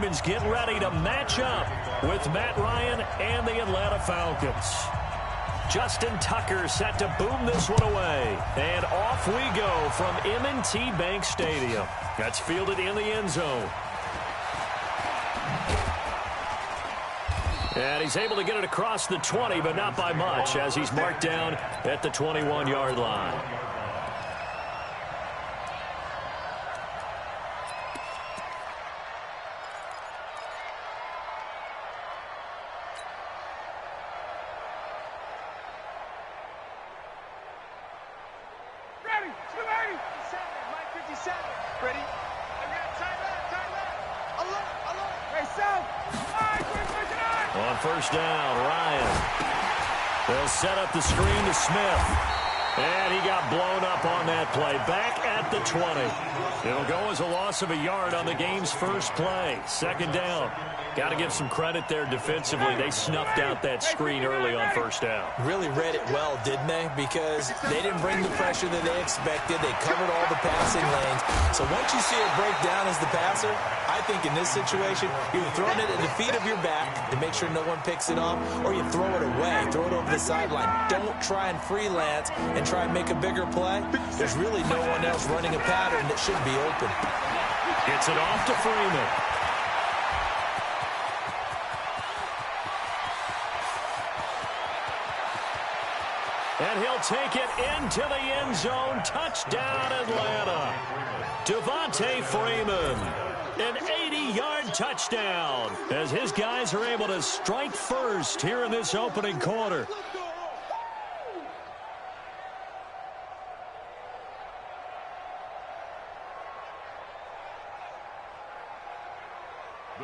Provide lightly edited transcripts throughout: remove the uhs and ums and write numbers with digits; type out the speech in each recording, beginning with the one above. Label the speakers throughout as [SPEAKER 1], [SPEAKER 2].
[SPEAKER 1] Ravens get ready to match up with Matt Ryan and the Atlanta Falcons. Justin Tucker set to boom this one away. And off we go from M&T Bank Stadium. That's fielded in the end zone. And he's able to get it across the 20, but not by much, as he's marked down at the 21-yard line. On first down, Ryan. They'll set up the screen to Smith. And he got blown up on that play. Back at the 20. It'll go as a loss of a yard on the game's first play. Second down. Got to give some credit there defensively. They snuffed out that screen early on first down.
[SPEAKER 2] Really read it well, didn't they? Because they didn't bring the pressure that they expected. They covered all the passing lanes. So once you see it break down as the passer, I think in this situation, you're throwing it at the feet of your back to make sure no one picks it off, or you throw it away, throw it over the sideline. Don't try and freelance and try and make a bigger play. There's really no one else running a pattern that should be open.
[SPEAKER 1] Gets it off to Freeman. And he'll take it into the end zone. Touchdown, Atlanta. Devontae Freeman. An 80-yard touchdown as his guys are able to strike first here in this opening quarter.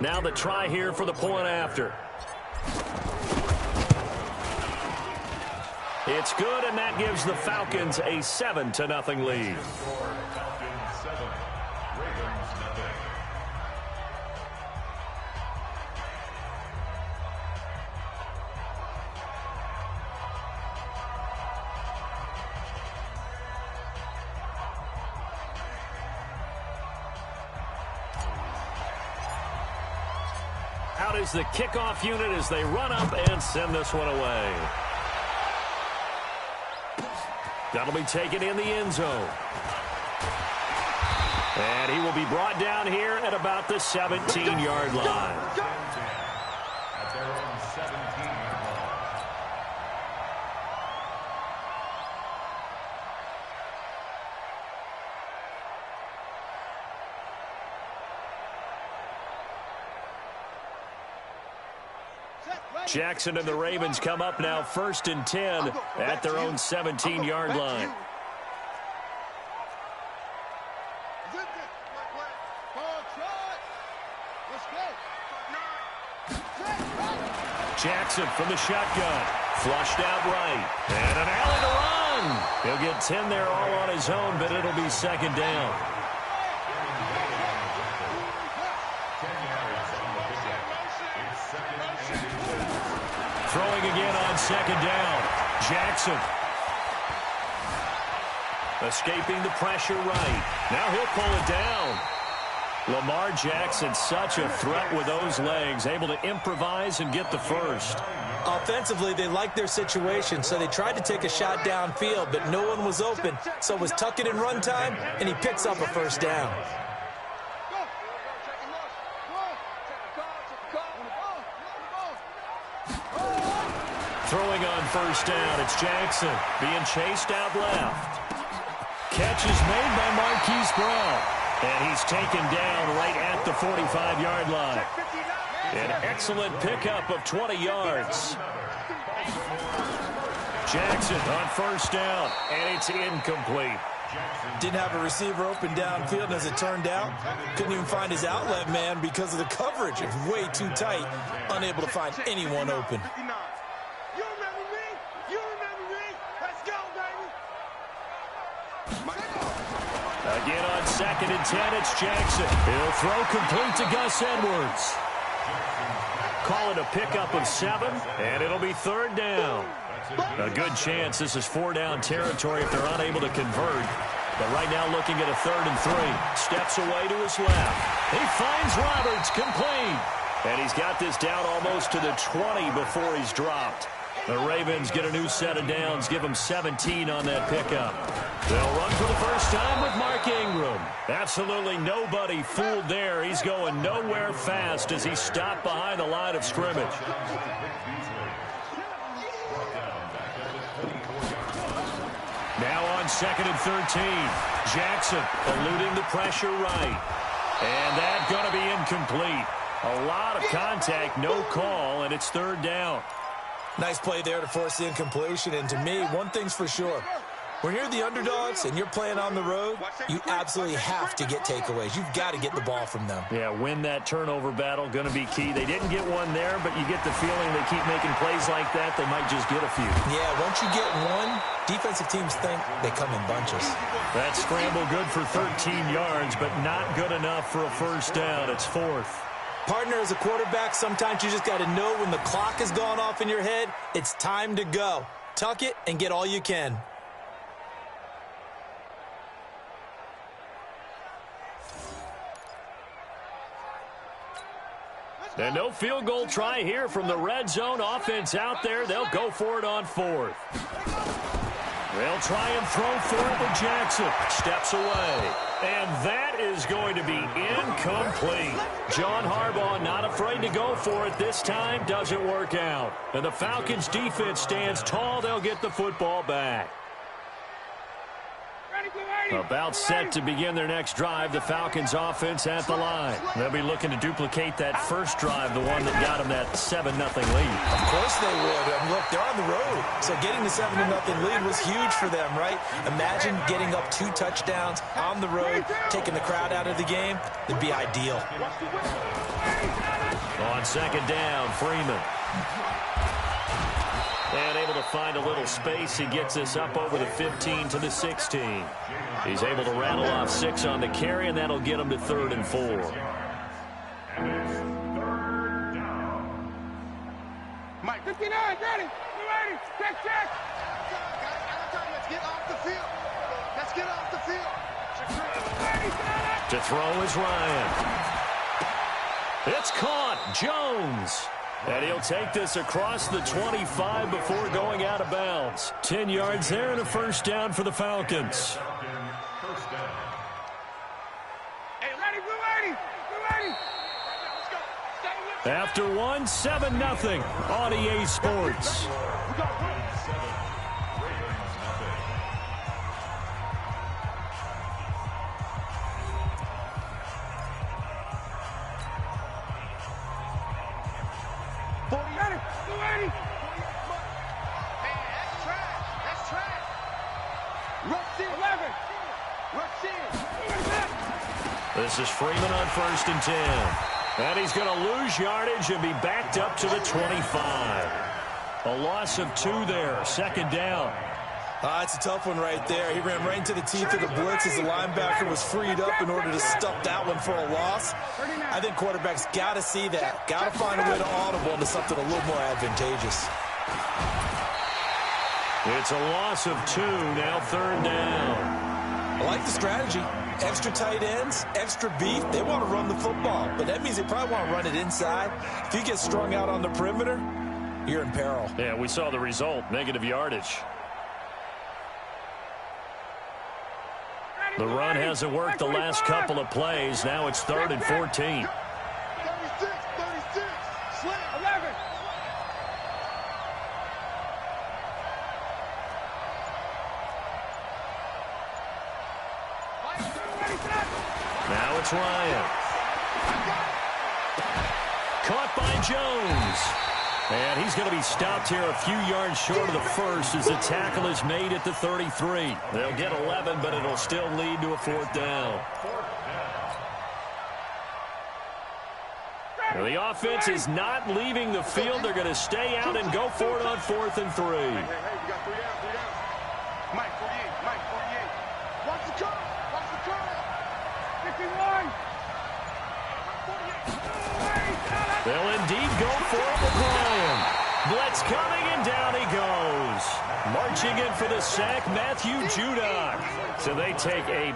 [SPEAKER 1] Now the try here for the point after. It's good, and that gives the Falcons a 7-0 lead. Out is the kickoff unit as they run up and send this one away. That'll be taken in the end zone. And he will be brought down here at about the 17-yard line. Jackson and the Ravens come up now 1st and 10 at their own 17-yard line. Jackson from the shotgun. Flushed out right. And an alley to run. He'll get 10 there all on his own, but it'll be second down. Throwing again on second down. Jackson. Escaping the pressure right. Now he'll pull it down. Lamar Jackson, such a threat with those legs, able to improvise and get the first.
[SPEAKER 2] Offensively, they liked their situation, so they tried to take a shot downfield, but no one was open. So it was tuck it in run time, and he picks up a first down.
[SPEAKER 1] Throwing on first down, it's Jackson being chased out left. Catch is made by Marquise Brown. And he's taken down right at the 45-yard line. An excellent pickup of 20 yards. Jackson on first down, and it's incomplete.
[SPEAKER 2] Didn't have a receiver open downfield, and as it turned out, couldn't even find his outlet man because of the coverage. It's way too tight, unable to find anyone open.
[SPEAKER 1] Again on 2nd and 10, it's Jackson. He'll throw complete to Gus Edwards. Call it a pickup of 7, and it'll be 3rd down. A good chance this is 4-down territory if they're unable to convert. But right now looking at a 3rd and 3. Steps away to his left. He finds Roberts complete. And he's got this down almost to the 20 before he's dropped. The Ravens get a new set of downs, give them 17 on that pickup. They'll run for the first time with Mark Ingram. Absolutely nobody fooled there. He's going nowhere fast as he stopped behind the line of scrimmage. Now on 2nd and 13. Jackson eluding the pressure right. And that's going to be incomplete. A lot of contact, no call, and it's 3rd down.
[SPEAKER 2] Nice play there to force the incompletion. And to me, one thing's for sure. When you're the underdogs and you're playing on the road, you absolutely have to get takeaways. You've got to get the ball from them.
[SPEAKER 1] Yeah, win that turnover battle, going to be key. They didn't get one there, but you get the feeling they keep making plays like that, they might just get a few.
[SPEAKER 2] Yeah, once you get one, defensive teams think they come in bunches.
[SPEAKER 1] That scramble good for 13 yards, but not good enough for a first down. It's 4th.
[SPEAKER 2] Partner, as a quarterback, sometimes you just got to know when the clock has gone off in your head, it's time to go. Tuck it and get all you can.
[SPEAKER 1] And no field goal try here from the red zone. Offense out there. They'll go for it on 4th. They'll try and throw for it, but Jackson steps away. And that is going to be incomplete. John Harbaugh not afraid to go for it this time. Doesn't work out. And the Falcons defense stands tall. They'll get the football back. About set to begin their next drive, the Falcons offense at the line. They'll be looking to duplicate that first drive, the one that got them that 7-0 lead.
[SPEAKER 2] Of course they would. And look, they're on the road. So getting the 7-0 lead was huge for them, right? Imagine getting up 2 touchdowns on the road, taking the crowd out of the game. It'd be ideal.
[SPEAKER 1] On 2nd down, Freeman. And able to find a little space. He gets this up over the 15 to the 16. He's able to rattle off 6 on the carry, and that'll get him to 3rd and 4.
[SPEAKER 3] Mike, 59, ready. You ready? Check. Let's get off the field. Let's get off the field.
[SPEAKER 1] To throw is Ryan. It's caught. Jones. And he'll take this across the 25 before going out of bounds. 10 yards there and a first down for the Falcons.
[SPEAKER 3] Hey, ready.
[SPEAKER 1] After 1, 7-0 on EA Sports. This is Freeman on 1st and 10. And he's going to lose yardage and be backed up to the 25. A loss of 2 there. 2nd down.
[SPEAKER 2] It's a tough one right there. He ran right into the teeth of the blitz as the linebacker was freed up in order to stop that one for a loss. I think quarterbacks got to see that. Got to find a way to audible into something a little more advantageous.
[SPEAKER 1] It's a loss of 2, now 3rd down.
[SPEAKER 2] I like the strategy. Extra tight ends, extra beef. They want to run the football, but that means they probably want to run it inside. If you get strung out on the perimeter, you're in peril.
[SPEAKER 1] Yeah, we saw the result, negative yardage. The run hasn't worked the last couple of plays. Now it's 3rd and 14.
[SPEAKER 3] 36, slam, 11.
[SPEAKER 1] Now it's Ryan. Caught by Jones. And he's going to be stopped here a few yards short of the first as the tackle is made at the 33. They'll get 11, but it'll still lead to a 4th down. Well, the offense is not leaving the field. They're going to stay out and go for it on 4th and 3.
[SPEAKER 3] Hey, we got 3 out. Mike, 48. Watch the curve. 51.
[SPEAKER 1] They'll indeed go for it with Ryan. Blitz coming, and down he goes. Marching in for the sack, Matthew Judon. So they take a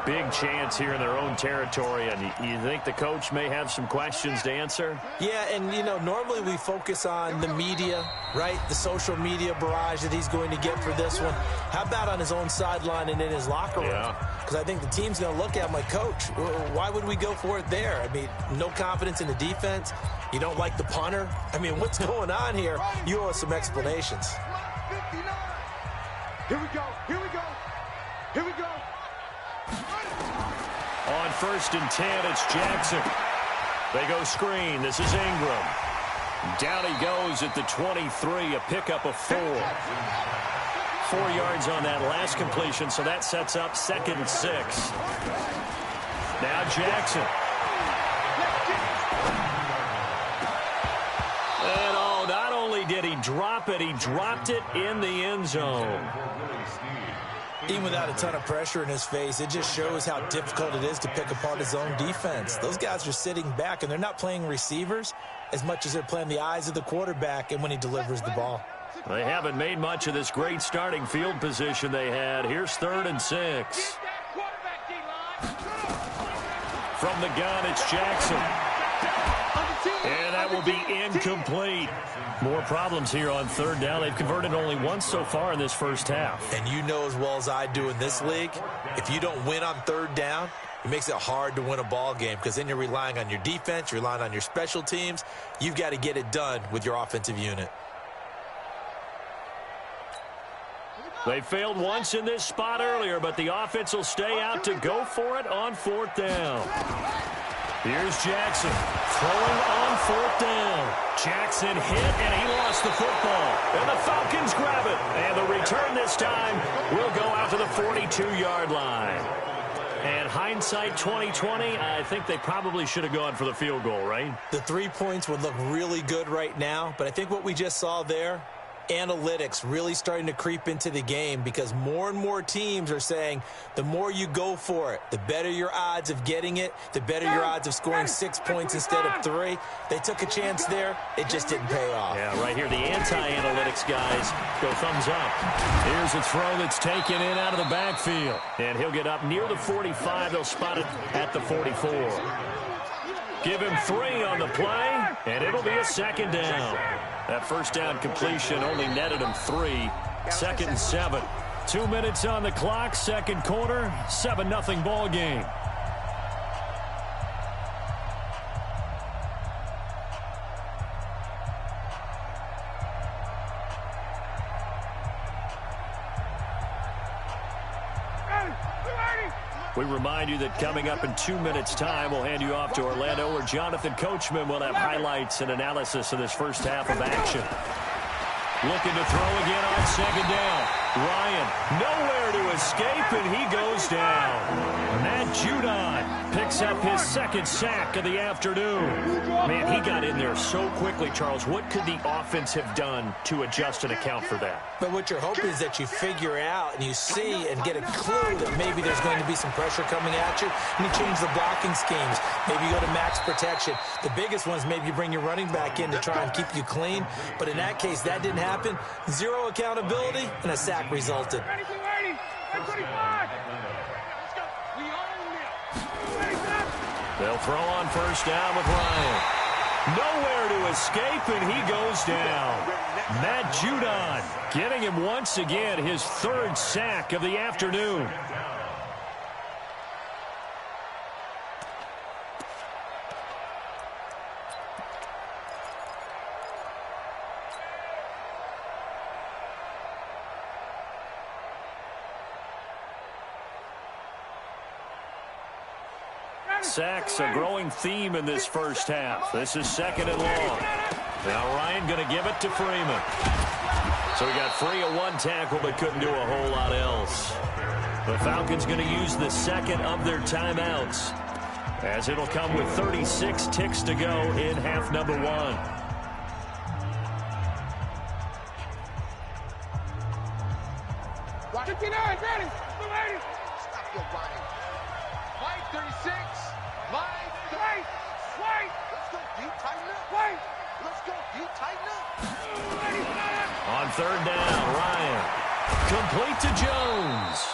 [SPEAKER 1] big chance here in their own territory, and you think the coach may have some questions to answer?
[SPEAKER 2] Yeah, and, you know, normally we focus on the media, right? The social media barrage that he's going to get for this one. How about on his own sideline and in his locker room? Because I think the team's going to look at him like, Coach, why would we go for it there? I mean, no confidence in the defense. You don't like the punter? I mean, what's going on here? You owe us some explanations.
[SPEAKER 3] Here we go. Here we go. Here we go.
[SPEAKER 1] On 1st and 10, it's Jackson. They go screen. This is Ingram. Down he goes at the 23, a pickup of 4. 4 yards on that last completion, so that sets up 2nd and 6. Now Jackson. And not only did he drop it, he dropped it in the end zone.
[SPEAKER 2] Even without a ton of pressure in his face, it just shows how difficult it is to pick apart his own defense. Those guys are sitting back, and they're not playing receivers as much as they're playing the eyes of the quarterback and when he delivers the ball.
[SPEAKER 1] They haven't made much of this great starting field position they had. Here's 3rd and 6. From the gun, it's Jackson. And that will be incomplete. More problems here on 3rd down. They've converted only once so far in this first half.
[SPEAKER 2] And you know as well as I do in this league, if you don't win on 3rd down, it makes it hard to win a ball game because then you're relying on your defense, you're relying on your special teams. You've got to get it done with your offensive unit.
[SPEAKER 1] They failed once in this spot earlier, but the offense will stay out to go for it on 4th down. Here's Jackson throwing on 4th down. Jackson hit, and he lost the football. And the Falcons grab it. And the return this time will go out to the 42-yard line. And hindsight 2020, I think they probably should have gone for the field goal, right?
[SPEAKER 2] The 3 points would look really good right now, but I think what we just saw there, analytics really starting to creep into the game because more and more teams are saying the more you go for it, the better your odds of getting it, the better your odds of scoring 6 points instead of 3. They took a chance there. It just didn't pay off.
[SPEAKER 1] Yeah, right here, the anti-analytics guys go thumbs up. Here's a throw that's taken in out of the backfield. And he'll get up near the 45. They'll spot it at the 44. Give him 3 on the play, and it'll be a 2nd down. That 1st down completion only netted him 3. 2nd and 7. 2 minutes on the clock, 2nd quarter, 7-0 ball game. We remind you that coming up in 2 minutes' time, we'll hand you off to Orlando, where Jonathan Coachman will have highlights and analysis of this first half of action. Looking to throw again on 2nd down. Ryan, nowhere to escape, and he goes down. Matt Judon picks up his 2nd sack of the afternoon. Man, he got in there so quickly, Charles. What could the offense have done to adjust and account for that?
[SPEAKER 2] But what you're hoping is that you figure out and you see and get a clue that maybe there's going to be some pressure coming at you, and you change the blocking schemes. Maybe you go to max protection. The biggest one is maybe you bring your running back in to try and keep you clean. But in that case, that didn't happen. 0 accountability, and a sack resulted.
[SPEAKER 1] They'll throw on 1st down with Ryan. Nowhere to escape, and he goes down. Matt Judon getting him once again his 3rd sack of the afternoon. Sacks, a growing theme in this first half. This is 2nd and long. Now Ryan going to give it to Freeman. So he got free of 1 tackle, but couldn't do a whole lot else. The Falcons going to use the 2nd of their timeouts, as it'll come with 36 ticks to go in half number 1.
[SPEAKER 3] Watch 59, ready. Stop your body. Mike 36. Mike, wait. Let's go deep, tighten up. Let's go deep, tighten up.
[SPEAKER 1] On third down, Ryan. Complete to Jones.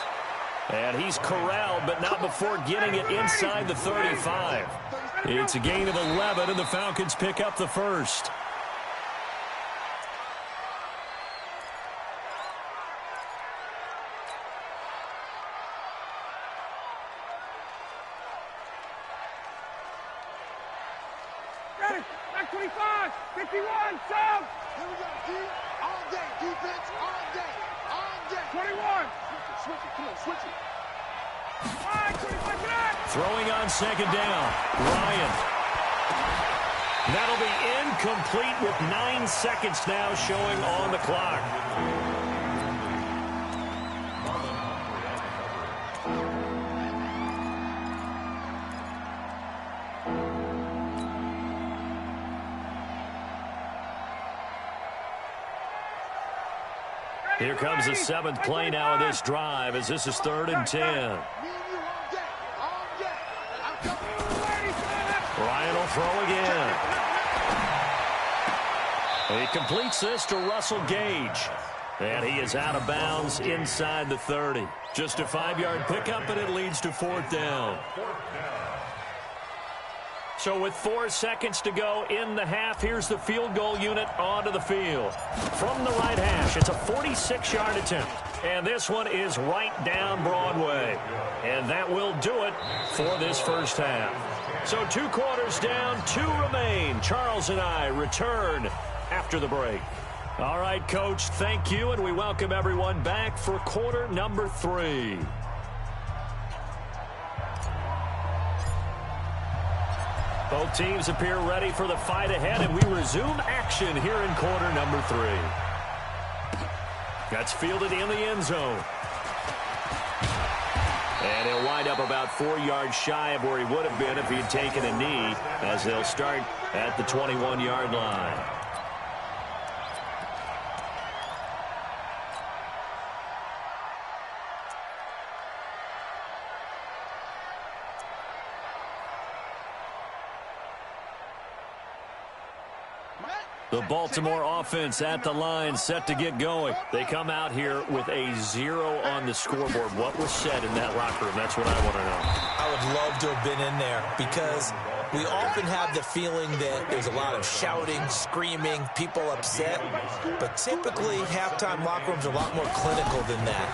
[SPEAKER 1] And he's corralled, but not before getting it inside the 35. It's a gain of 11, and the Falcons pick up the first.
[SPEAKER 3] Ready, back 25, 51, sub. Here we go, D. All day, defense, all day, all day. 21. Switch it, come on, switch it. 25,
[SPEAKER 1] throwing on second down, Ryan. That'll be incomplete with 9 seconds now showing on the clock. Here comes the 7th play now of this drive as this is 3rd and 10. Ryan will throw again. He completes this to Russell Gage. And he is out of bounds inside the 30. Just a 5-yard pickup, and it leads to 4th down. So with 4 seconds to go in the half, here's the field goal unit onto the field. From the right hash, it's a 46-yard attempt. And this one is right down Broadway. And that will do it for this first half. So 2 quarters down, 2 remain. Charles and I return after the break. All right, Coach, thank you, and we welcome everyone back for quarter number 3. Both teams appear ready for the fight ahead, and we resume action here in quarter number 3. That's fielded in the end zone. And he'll wind up about 4 yards shy of where he would have been if he had taken a knee, as they'll start at the 21-yard line. The Baltimore offense at the line, set to get going. They come out here with a 0 on the scoreboard. What was said in that locker room? That's what I want to know.
[SPEAKER 2] I would love to have been in there because we often have the feeling that there's a lot of shouting, screaming, people upset. But typically, halftime locker rooms are a lot more clinical than that.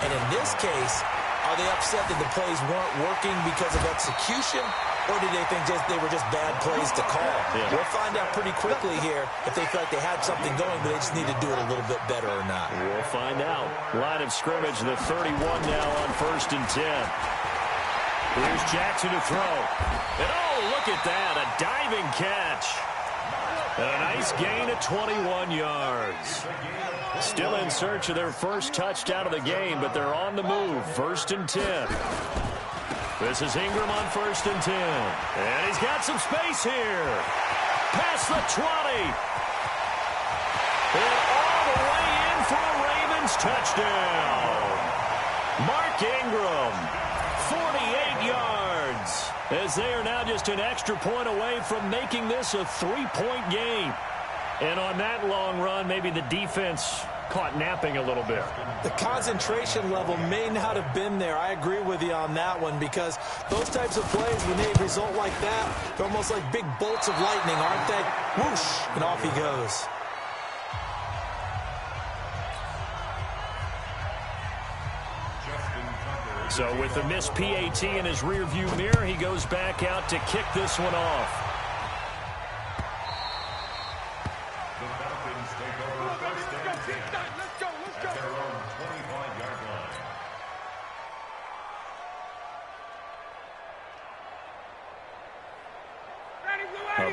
[SPEAKER 2] And in this case, are they upset that the plays weren't working because of execution? Or did they think they were just bad plays to call?
[SPEAKER 1] Yeah.
[SPEAKER 2] We'll find out pretty quickly here if they feel like they had something going, but they just need to do it a little bit better or not.
[SPEAKER 1] We'll find out. Line of scrimmage, the 31 now on 1st and 10. Here's Jackson to throw. And oh, look at that, a diving catch. And a nice gain of 21 yards. Still in search of their first touchdown of the game, but they're on the move. 1st and 10. This is Ingram on 1st and 10. And he's got some space here. Past the 20. And all the way in for a Ravens touchdown. Mark Ingram, 48 yards. As they are now just an extra point away from making this a 3-point game. And on that long run, maybe the defense caught napping a little bit.
[SPEAKER 2] The concentration level may not have been there. I agree with you on that one because those types of plays, when they result like that, they're almost like big bolts of lightning, aren't they? Whoosh, and off he goes.
[SPEAKER 1] So with the missed PAT in his rearview mirror, he goes back out to kick this one off.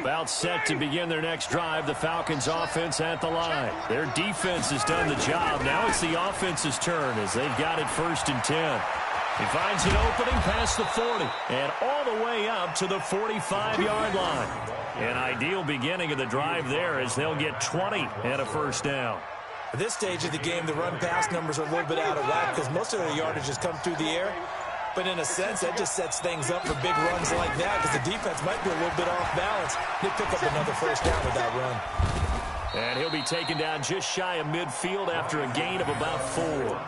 [SPEAKER 1] About set to begin their next drive, the Falcons offense at the line. Their defense has done the job. Now it's the offense's turn as they've got it 1st and 10. He finds an opening past the 40 and all the way up to the 45-yard line. An ideal beginning of the drive there as they'll get 20 and a 1st down.
[SPEAKER 2] At this stage of the game, the run-pass numbers are a little bit out of whack because most of their yardage has come through the air. But in a sense, that just sets things up for big runs like that because the defense might be a little bit off balance. They pick up another 1st down with that run.
[SPEAKER 1] And he'll be taken down just shy of midfield after a gain of about 4.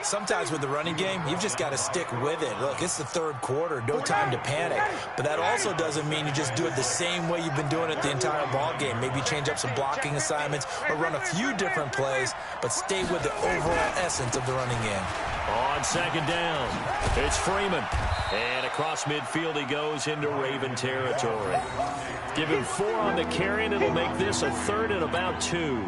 [SPEAKER 2] Sometimes with the running game, you've just got to stick with it. Look, it's the third quarter, no time to panic. But that also doesn't mean you just do it the same way you've been doing it the entire ball game. Maybe change up some blocking assignments or run a few different plays, but stay with the overall essence of the running game.
[SPEAKER 1] On second down, it's Freeman. And across midfield he goes into Raven territory. Give him 4 on the carry, and it'll make this a 3rd and about 2.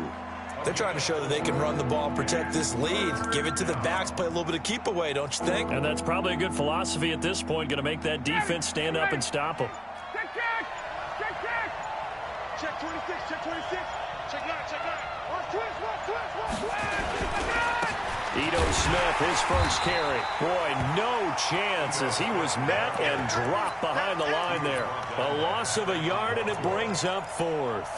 [SPEAKER 2] They're trying to show that they can run the ball, protect this lead, give it to the backs, play a little bit of keep away, don't you think?
[SPEAKER 1] And that's probably a good philosophy at this point, going to make that defense stand up and stop them.
[SPEAKER 3] Check, check. Check, check. Check 26. Check 26. Check 9. Check 9. One twist.
[SPEAKER 1] Ito Smith, his first carry. Boy, no chance as he was met and dropped behind the line there. A loss of a yard, and it brings up 4th.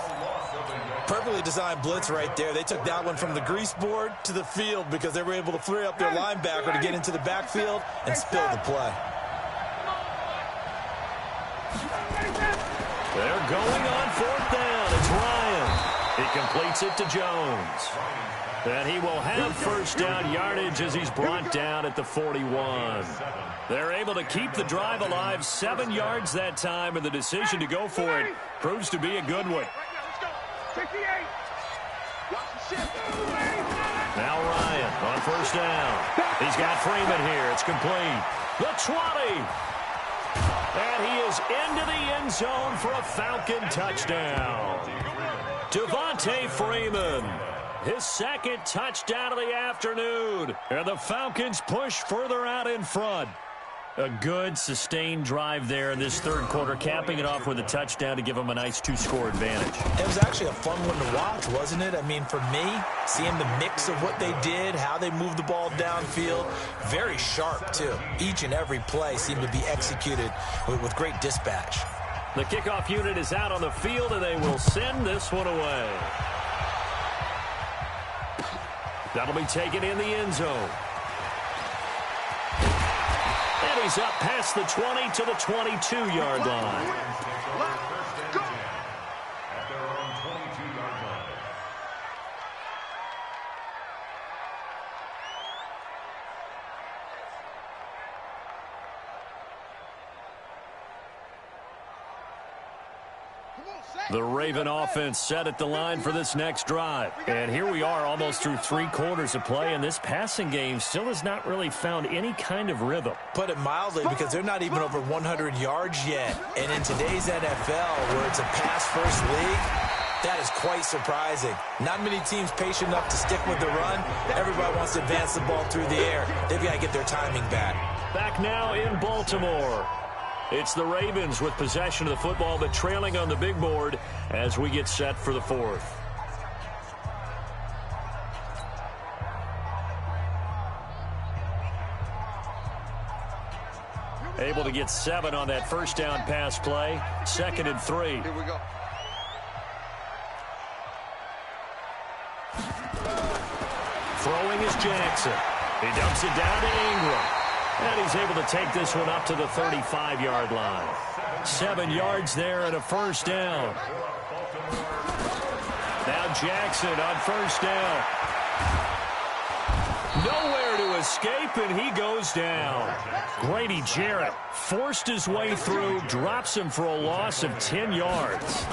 [SPEAKER 2] Perfectly designed blitz right there. They took that one from the grease board to the field because they were able to free up their linebacker to get into the backfield and spill the play.
[SPEAKER 1] They're going on 4th down. It's Ryan. He completes it to Jones. And he will have first down yardage as he's brought down at the 41. They're able to keep the drive alive, 7 yards that time, and the decision to go for it proves to be a good one.
[SPEAKER 3] 58.
[SPEAKER 1] Now Ryan on first down. He's got Freeman here. It's complete. The 20. And he is into the end zone for a Falcon touchdown. Devontae Freeman, his 2nd touchdown of the afternoon. And the Falcons push further out in front. A good, sustained drive there in this 3rd quarter, capping it off with a touchdown to give them a nice 2-score advantage.
[SPEAKER 2] It was actually a fun one to watch, wasn't it? I mean, for me, seeing the mix of what they did, how they moved the ball downfield, very sharp, too. Each and every play seemed to be executed with great dispatch.
[SPEAKER 1] The kickoff unit is out on the field, and they will send this one away. That'll be taken in the end zone. And he's up past the 20 to the 22-yard line. The Raven offense set at the line for this next drive. And here we are almost through 3 quarters of play, and this passing game still has not really found any kind of rhythm.
[SPEAKER 2] Put it mildly, because they're not even over 100 yards yet. And in today's NFL, where it's a pass-first league, that is quite surprising. Not many teams patient enough to stick with the run. Everybody wants to advance the ball through the air. They've got to get their timing back.
[SPEAKER 1] Back now in Baltimore. It's the Ravens with possession of the football, but trailing on the big board as we get set for the 4th. Able to get 7 on that first down pass play. 2nd and 3.
[SPEAKER 3] Here we go.
[SPEAKER 1] Throwing is Jackson. He dumps it down to Ingram. And he's able to take this one up to the 35-yard line. 7 yards there and a first down. Now Jackson on first down. Nowhere to escape, and he goes down. Grady Jarrett forced his way through, drops him for a loss of 10 yards.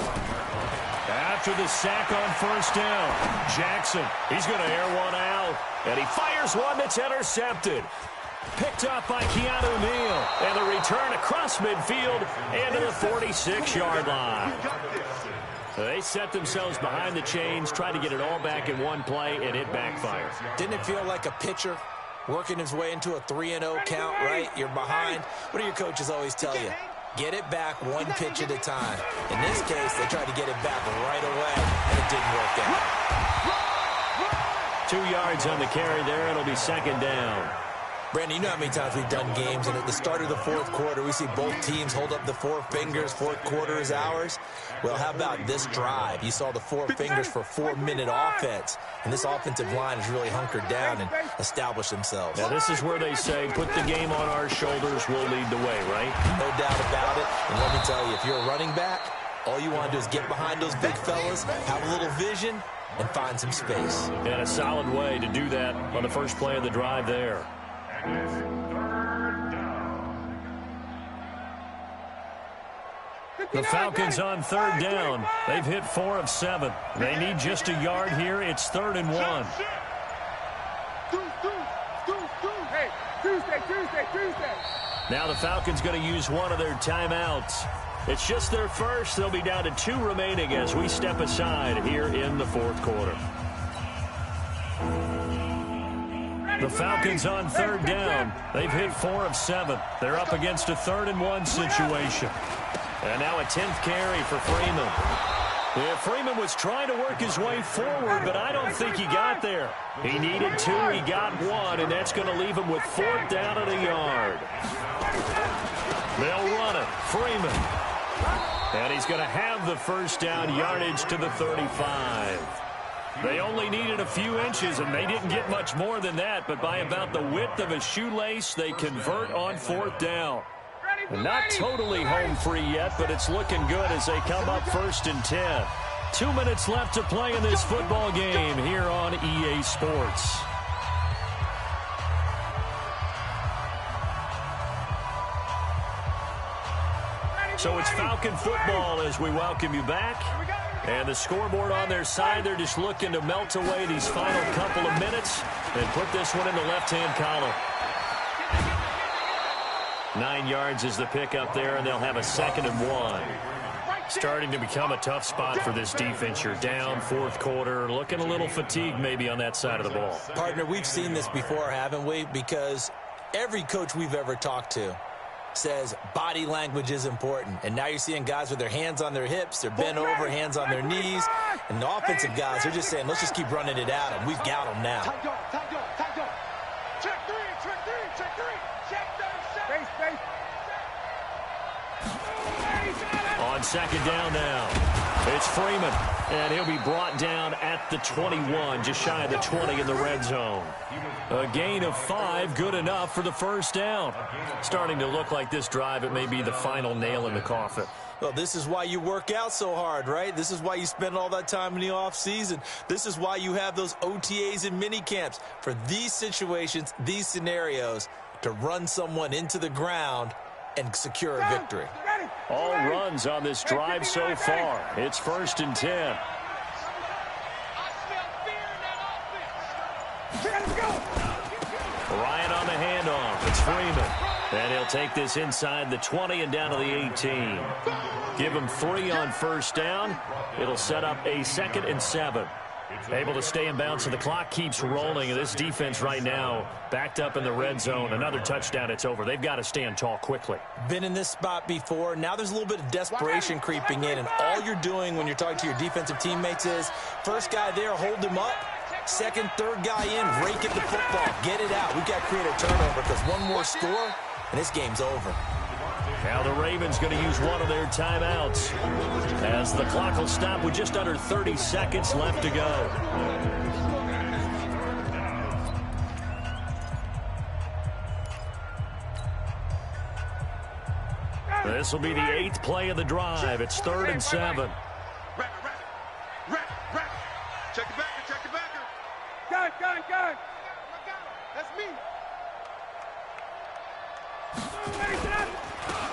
[SPEAKER 1] After the sack on first down, Jackson, he's going to air one out, and he fires one that's intercepted. Picked up by Keanu Neal, and the return across midfield and to the 46-yard line. They set themselves behind the chains, tried to get it all back in one play, and it backfired.
[SPEAKER 2] Didn't it feel like a pitcher working his way into a 3-0 count, right? You're behind. What do your coaches always tell you? Get it back one pitch at a time. In this case, they tried to get it back right away, and it didn't work out.
[SPEAKER 1] 2 yards on the carry there. It'll be 2nd down.
[SPEAKER 2] Brandon, you know how many times we've done games, and at the start of the 4th quarter, we see both teams hold up the 4 fingers, 4th quarter is ours. Well, how about this drive? You saw the 4 fingers for 4-minute offense, and this offensive line has really hunkered down and established themselves.
[SPEAKER 1] Now, this is where they say, put the game on our shoulders, we'll lead the way, right?
[SPEAKER 2] No doubt about it, and let me tell you, if you're a running back, All you want to do is get behind those big fellas, have a little vision, and find some space.
[SPEAKER 1] And a solid way to do that on the first play of the drive there. The Falcons on third down. They've hit 4 of 7. They need just a yard here. It's 3rd and 1.
[SPEAKER 3] Hey, Tuesday.
[SPEAKER 1] Now the Falcons going to use one of their timeouts. It's just their first. They'll be down to 2 remaining as we step aside here in the 4th quarter. The Falcons on third down. They've hit 4 of 7. They're up against a 3rd and 1 situation. And now a 10th carry for Freeman. Yeah, Freeman was trying to work his way forward, but I don't think he got there. He needed 2, he got 1, and that's going to leave him with 4th down and a yard. They'll run it. Freeman. And he's going to have the first down, yardage to the 35. They only needed a few inches, and they didn't get much more than that, but by about the width of a shoelace, they convert on 4th down. Not totally home free yet, but it's looking good as they come up 1st and 10. 2 minutes left to play in this football game here on EA Sports. So it's Falcon football as we welcome you back. And the scoreboard on their side, they're just looking to melt away these final couple of minutes and put this one in the left-hand column. 9 yards is the pickup there, and they'll have a 2nd and 1. Starting to become a tough spot for this defense. You're down 4th quarter, looking a little fatigued maybe on that side of the ball.
[SPEAKER 2] Partner, we've seen this before, haven't we? Because every coach we've ever talked to says body language is important. And now you're seeing guys with their hands on their hips, they're bent over, hands on their knees. And the offensive guys are just saying, let's just keep running it at them. We've got them now.
[SPEAKER 3] Check 3.
[SPEAKER 1] On 2nd down now, it's Freeman, and he'll be brought down at the 21, just shy of the 20 in the red zone. A gain of 5, good enough for the first down. Starting to look like this drive, it may be the final nail in the coffin.
[SPEAKER 2] Well, this is why you work out so hard, right? This is why you spend all that time in the offseason. This is why you have those OTAs and mini camps for these situations, these scenarios, to run someone into the ground and secure a victory.
[SPEAKER 1] All runs on this drive so far. It's 1st and 10. Ryan on the handoff. It's Freeman. And he'll take this inside the 20 and down to the 18. Give him 3 on first down. It'll set up a 2nd and 7. Able to stay in bounds, so the clock keeps rolling. And this defense right now backed up in the red zone. Another touchdown, it's over. They've got to stand tall quickly.
[SPEAKER 2] Been in this spot before. Now there's a little bit of desperation creeping in. And all you're doing when you're talking to your defensive teammates is, first guy there, hold him up. Second, third guy in, rake at the football. Get it out. We've got to create a turnover because one more score, and this game's over.
[SPEAKER 1] Now the Ravens going to use one of their timeouts as the clock will stop with just under 30 seconds left to go. This will be the 8th play of the drive. It's 3rd and 7.
[SPEAKER 3] Check the backer. Gun. That's me.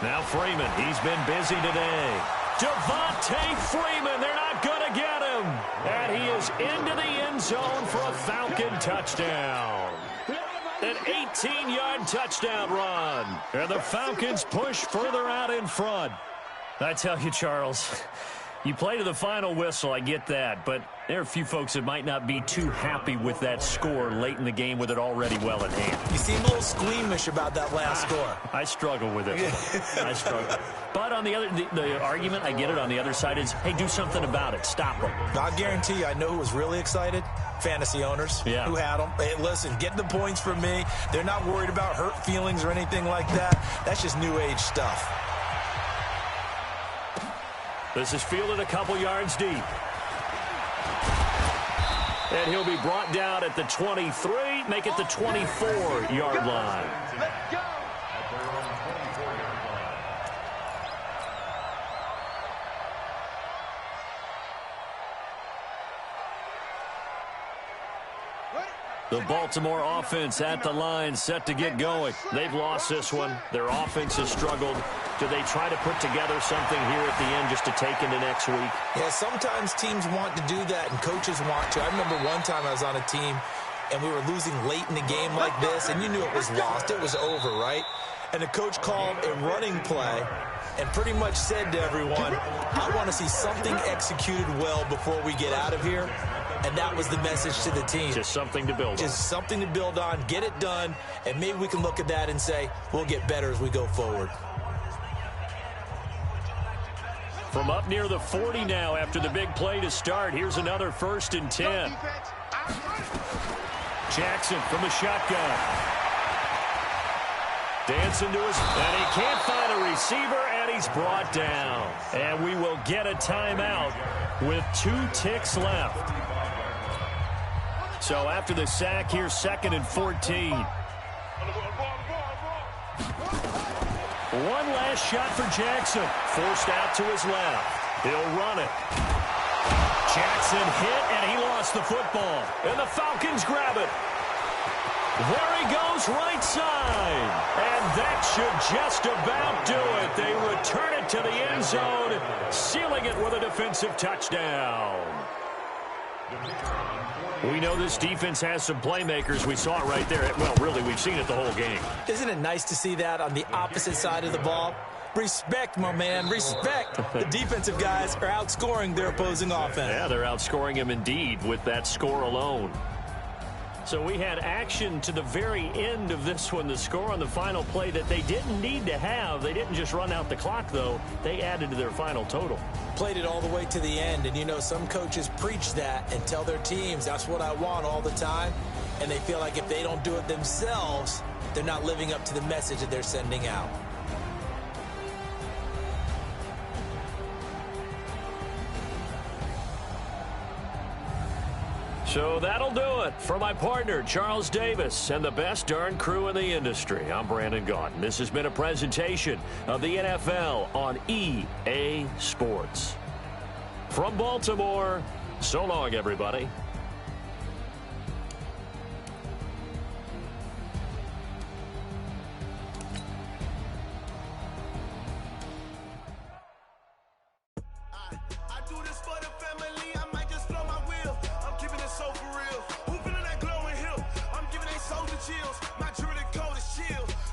[SPEAKER 1] Now Freeman, he's been busy today. Devontae Freeman, they're not going to get him. And he is into the end zone for a Falcon touchdown. An 18-yard touchdown run. And the Falcons push further out in front. I tell you, Charles, you play to the final whistle, I get that, but there are a few folks that might not be too happy with that score late in the game with it already well in hand.
[SPEAKER 2] You seem a little squeamish about that last score.
[SPEAKER 1] I struggle with it. I struggle. But on the other, the argument, I get it, on the other side is, hey, do something about it. Stop them.
[SPEAKER 2] I'll guarantee you, I know who was really excited. Fantasy owners who had them. Hey, listen, get the points from me. They're not worried about hurt feelings or anything like that. That's just new age stuff.
[SPEAKER 1] This is fielded a couple yards deep. And he'll be brought down at the 23, make it the 24-yard line.
[SPEAKER 3] Let's go.
[SPEAKER 1] The Baltimore offense at the line, set to get going. They've lost this one. Their offense has struggled. Do they try to put together something here at the end just to take into next week?
[SPEAKER 2] Yeah, sometimes teams want to do that, and coaches want to. I remember one time I was on a team, and we were losing late in the game like this, and you knew it was lost. It was over, right? And the coach called a running play and pretty much said to everyone, I want to see something executed well before we get out of here. And that was the message to the team.
[SPEAKER 1] Just something to build on.
[SPEAKER 2] Just something to build on, get it done, and maybe we can look at that and say, we'll get better as we go forward.
[SPEAKER 1] From up near the 40 now after the big play to start, here's another 1st and 10. Jackson from the shotgun. Dancing to his, and he can't find a receiver, and he's brought down. And we will get a timeout with 2 ticks left. So after the sack, here's 2nd and 14. One last shot for Jackson. Forced out to his left. He'll run it. Jackson hit, and he lost the football. And the Falcons grab it. There he goes, right side. And that should just about do it. They return it to the end zone, sealing it with a defensive touchdown. We know this defense has some playmakers. We saw it right there. Well, really, we've seen it the whole game.
[SPEAKER 2] Isn't it nice to see that on the opposite side of the ball? Respect, my man, respect. The defensive guys are outscoring their opposing offense.
[SPEAKER 1] Yeah, they're outscoring them indeed with that score alone. So we had action to the very end of this one, the score on the final play that they didn't need to have. They didn't just run out the clock, though. They added to their final total.
[SPEAKER 2] Played it all the way to the end, and you know some coaches preach that and tell their teams, that's what I want all the time, and they feel like if they don't do it themselves, they're not living up to the message that they're sending out.
[SPEAKER 1] So that'll do it for my partner, Charles Davis, and the best darn crew in the industry. I'm Brandon Gaudin. This has been a presentation of the NFL on EA Sports. From Baltimore, so long, everybody.
[SPEAKER 3] So for real, who feeling that glowing hill? I'm giving they soldier chills. My jewelry coat is chill.